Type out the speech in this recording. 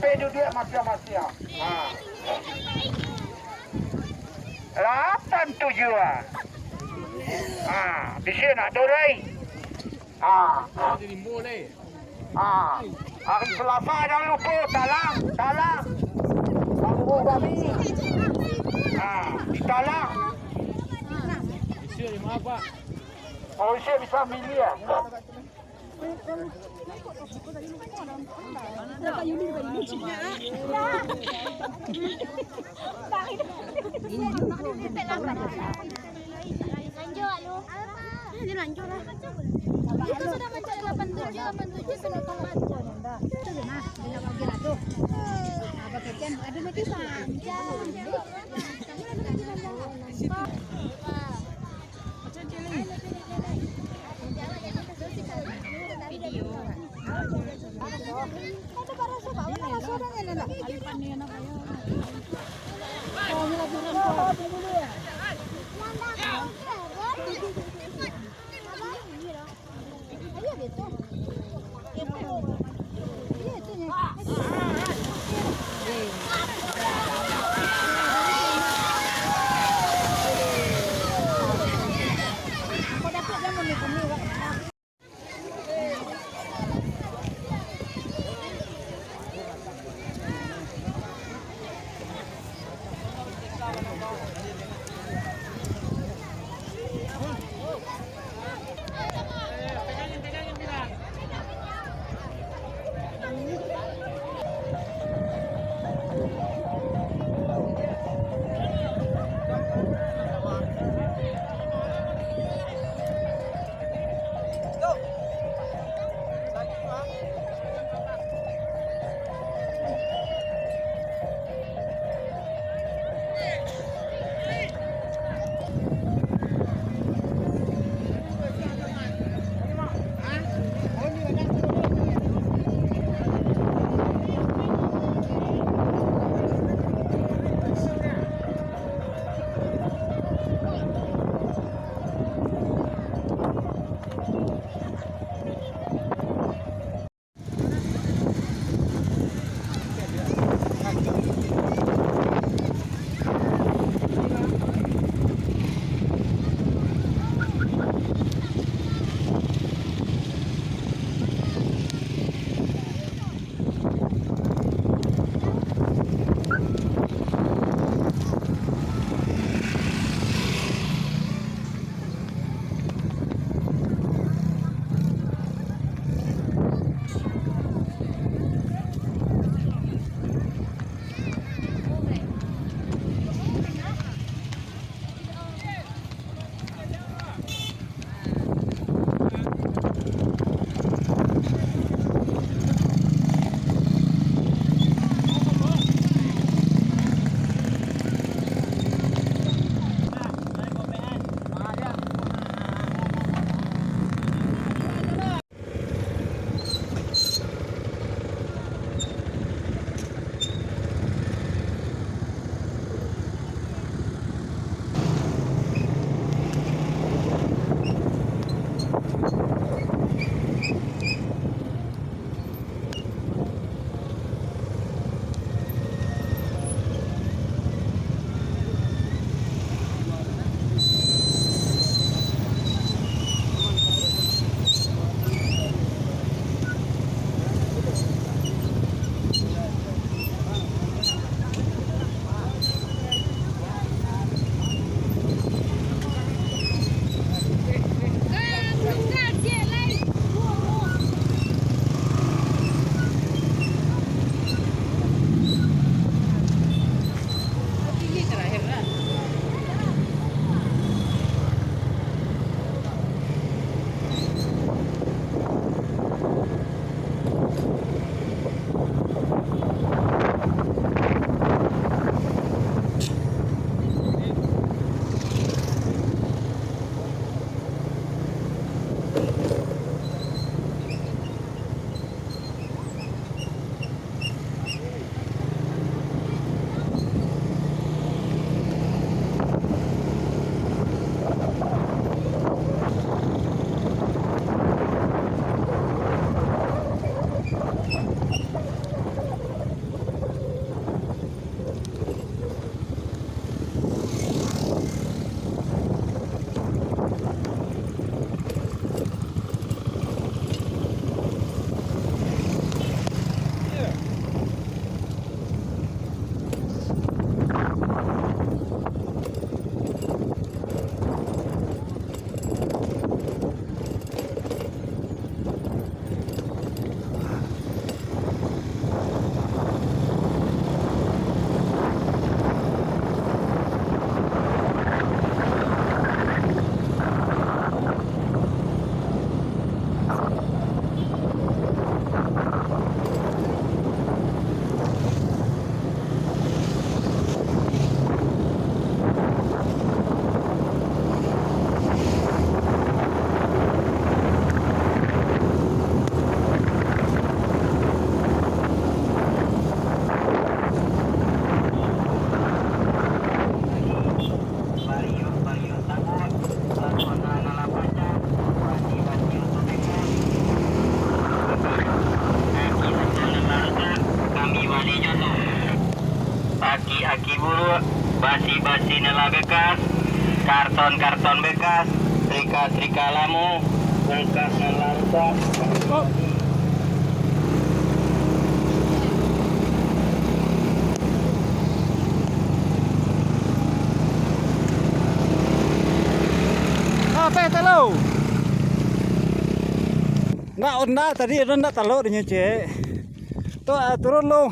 pedo dia masya-masya. 87 ah. Di sini nak dorai. Jadi boleh. Hari Selasa jangan lupa talang. Tangguh kami. Ditalang. Isu ni apa? Kalau saya bisa milih ya. Lanjut lah. Itu sudah mencari 87 sudah tomat. Itu nah, bila bagi ratu. Apa kecen ada lagi panjang. Video. Ada para suka mana suaranya nana. Alipan ni anak ayo. Oh, ni lagi nak. aki-aki buru, basi-basi nela bekas, karton-karton bekas, serika-serika lamu, kulkas nela rusak. Apa telo? Nggak onda tadi onda telo nya cek. Tuh turun lo.